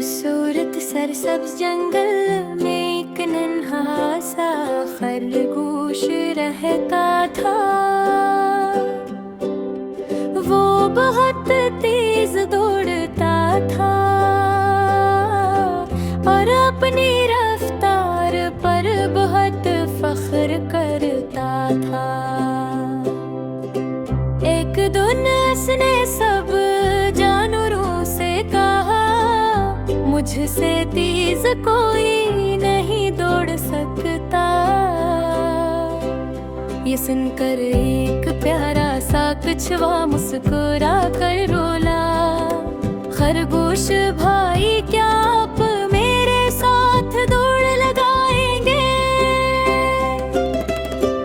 खूबसूरत सरसब्ज जंगल में एक नन्हा सा खरगोश रहता था। वो बहुत तेज दौड़ता था और अपनी रफ्तार पर बहुत फख्र करता था। एक दिन उसने सब जानवरों से कहा, मुझसे तेज कोई नहीं दौड़ सकता। ये सुनकर एक प्यारा सा कछुआ मुस्कुरा कर बोला, खरगोश भाई क्या आप मेरे साथ दौड़ लगाएंगे?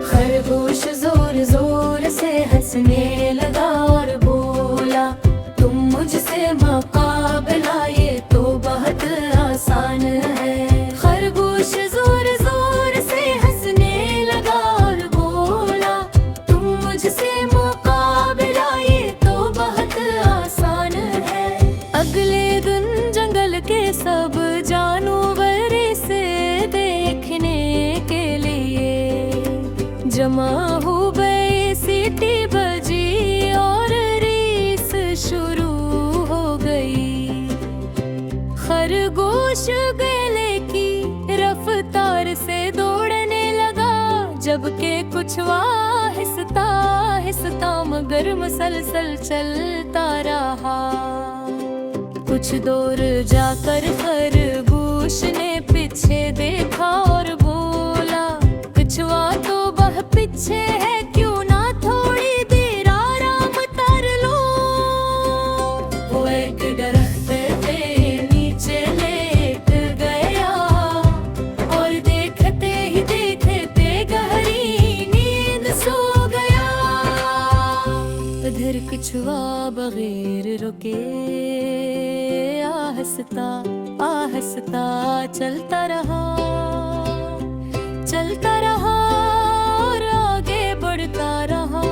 खरगोश जोर जोर से हंसने लगा और बोला, तुम मुझसे मुकाबला ये तो बहुत आसान है। खरगोश जोर जोर से हंसने लगा और बोला, तुम मुझसे मुकाबला ये तो बहुत आसान है। अगले दिन जंगल के सब जानवर इसे देखने के लिए जमा हो गए। सीटी बजी और रेस शुरू हो गई। खरगोश गले की रफ्तार से दौड़ने लगा, जबकि कछुआ आहिस्ता आहिस्ता मगर मुसलसल चलता रहा। कुछ दूर जाकर खरगोश ने पीछे देखा और बोला, कछुआ तो वह पीछे है, क्यों ना थोड़ी देर आराम कर लो। वो एक दरख्त पे नीचे लेट गया और देखते ही देखते गहरी नींद सो गया। उधर कछुआ बगैर रुके आहिस्ता आहिस्ता चलता रहा और आगे बढ़ता रहा।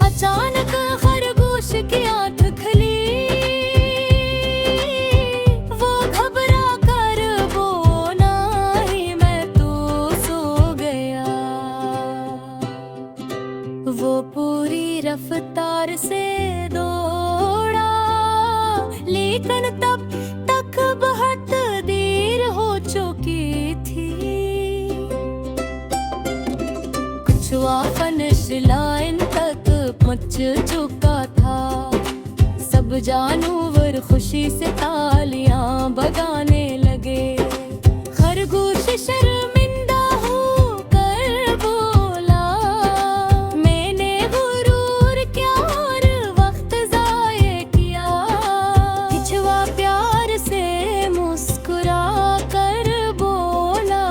अचानक खरगोश की आंख खुली। वो घबरा कर बोला, मैं तो सो गया। वो पूरी रफ्तार से दौड़ा, लेकिन तब तक बहुत देर हो चुकी थी। कछुआ फिनिश लाइन तक पहुंच चुका था। सब जानवर खुशी से तालियां बजाने लगे। खरगोश शर्मिंदा होकर बोला, मैंने गुरूर क्या और वक्त ज़ाये किया। कछुआ प्यार से मुस्कुरा कर बोला,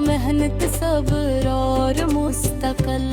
मेहनत सब्र और मुस्तकल